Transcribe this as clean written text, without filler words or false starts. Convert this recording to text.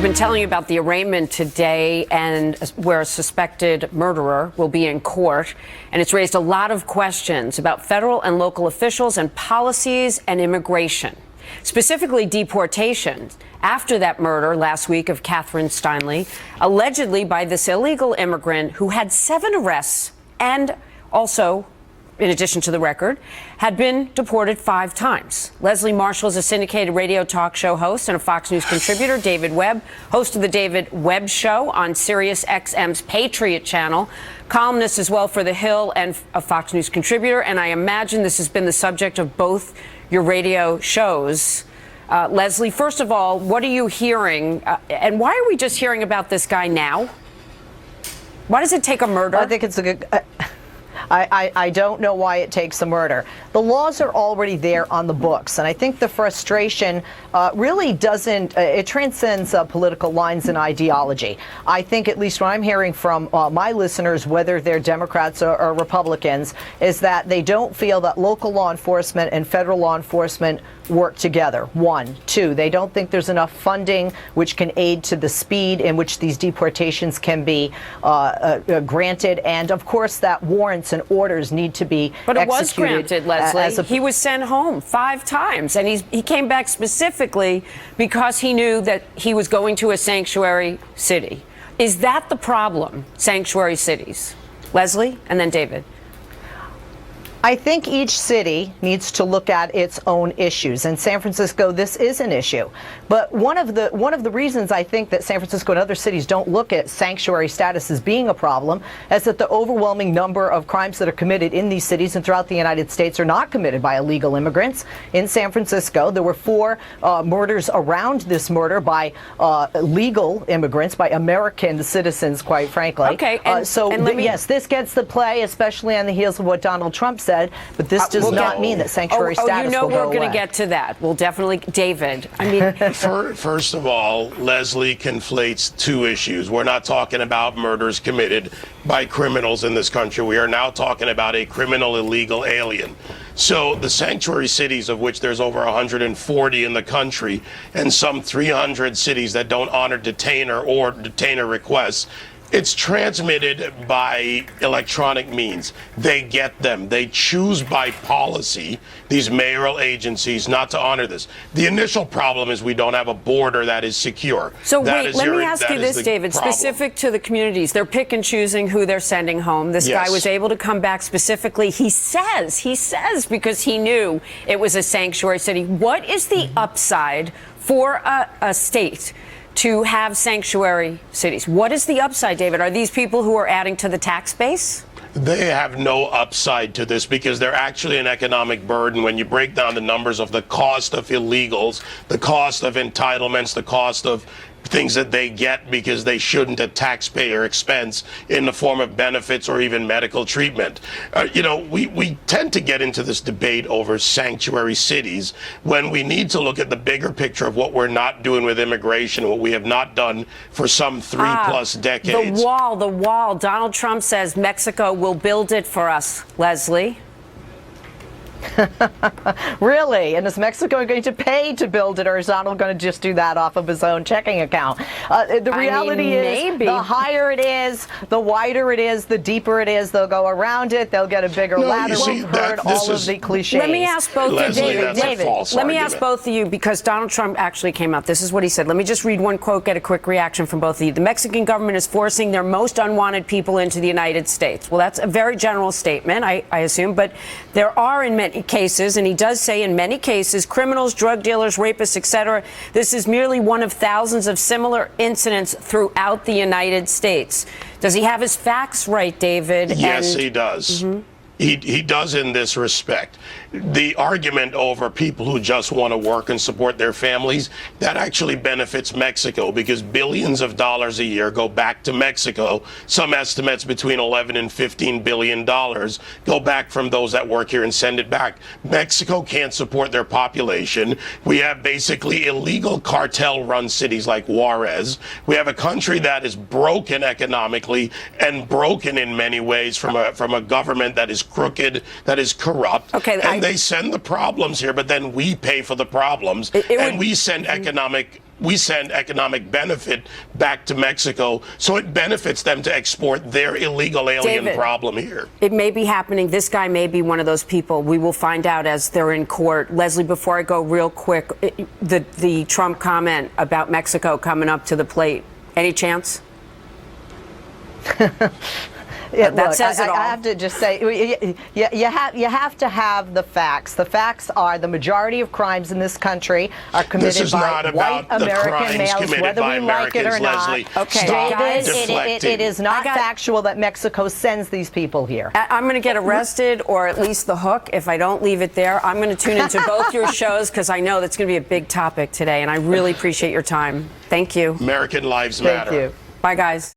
We've been telling you about the arraignment today, and where a suspected murderer will be in court. And it's raised a lot of questions about federal and local officials and policies and immigration, specifically deportation. After that murder last week of Catherine Steinle, allegedly by this illegal immigrant who had 7 arrests and also, in addition to the record, had been deported 5 times. Leslie Marshall is a syndicated radio talk show host and a Fox News contributor. David Webb, host of the David Webb Show on Sirius XM's Patriot Channel, columnist as well for The Hill and a Fox News contributor. And I imagine this has been the subject of both your radio shows. Leslie, first of all, what are you hearing? And why are we just hearing about this guy now? Why does it take a murder? I think it's a good... I don't know why it takes a murder. The laws are already there on the books, and I think the frustration really doesn't, it transcends political lines and ideology. I think, at least what I'm hearing from my listeners, whether they're Democrats or Republicans, is that they don't feel that local law enforcement and federal law enforcement work together. 1. 2, they don't think there's enough funding which can aid to the speed in which these deportations can be granted, and of course that warrants and orders need to be But it executed. was granted, Leslie. He was sent home 5 times, and he came back specifically because he knew that he was going to a sanctuary city. Is that the problem, sanctuary cities? Leslie, and then David. I think each city needs to look at its own issues. In San Francisco, this is an issue. But one of the reasons I think that San Francisco and other cities don't look at sanctuary status as being a problem is that the overwhelming number of crimes that are committed in these cities and throughout the United States are not committed by illegal immigrants. In San Francisco, there were 4 murders around this murder by legal immigrants, by American citizens, quite frankly. Okay, yes, this gets the play, especially on the heels of what Donald Trump said. But this does not mean that sanctuary status will go away. We're going to get to that. We'll definitely, David. I mean, first of all, Leslie conflates 2 issues. We're not talking about murders committed by criminals in this country. We are now talking about a criminal illegal alien. So the sanctuary cities, of which there's over 140 in the country, and some 300 cities that don't honor detainer requests, it's transmitted by electronic means. They get them. They choose by policy, these mayoral agencies, not to honor this. The initial problem is we don't have a border that is secure. So wait, let me ask you this, David, specific to the communities. They're pick and choosing who they're sending home. This guy was able to come back specifically. He says, because he knew it was a sanctuary city. What is the upside for a state to have sanctuary cities? What is the upside, David? Are these people who are adding to the tax base? They have no upside to this because they're actually an economic burden. When you break down the numbers of the cost of illegals, the cost of entitlements, the cost of things that they get because they shouldn't at taxpayer expense in the form of benefits or even medical treatment. We tend to get into this debate over sanctuary cities when we need to look at the bigger picture of what we're not doing with immigration, what we have not done for some 3+ decades. The wall. Donald Trump says Mexico will build it for us, Leslie. Really? And is Mexico going to pay to build it, or is Donald going to just do that off of his own checking account? The reality is, the higher it is, the wider it is, the deeper it is, they'll go around it, they'll get a bigger ladder. We've heard all of the cliches. Let me ask both of you, David. Let me ask both of you, because Donald Trump actually came out. This is what he said. Let me just read one quote, get a quick reaction from both of you. The Mexican government is forcing their most unwanted people into the United States. Well, that's a very general statement, I assume, but there are in many cases, and he does say in many cases, criminals, drug dealers, rapists, etc. This is merely one of thousands of similar incidents throughout the United States. Does he have his facts right, David? Yes, he does. He does in this respect. The argument over people who just want to work and support their families, that actually benefits Mexico because billions of dollars a year go back to Mexico. Some estimates between 11 and 15 billion dollars go back from those that work here and send it back. Mexico can't support their population. We have basically illegal cartel-run cities like Juarez. We have a country that is broken economically and broken in many ways from a government that is crooked, that is corrupt. And they send the problems here, but then we pay for the problems. And we send economic we send economic benefit back to Mexico, so it benefits them to export their illegal alien David, problem here. It may be happening. This guy may be one of those people. We will find out as they're in court. Leslie, before I go real quick, the Trump comment about Mexico coming up to the plate, any chance? Yeah, That look, says it all. I have to just say, you have to have the facts. The facts are the majority of crimes in this country are committed This is by not about white the American crimes males, committed whether by we like it or Americans, not. Leslie. Okay, Stop guys, deflecting. It is not factual that Mexico sends these people here. I'm going to get arrested, or at least the hook, if I don't leave it there. I'm going to tune into both your shows because I know that's going to be a big topic today, and I really appreciate your time. Thank you. American lives matter. Thank you. Bye, guys.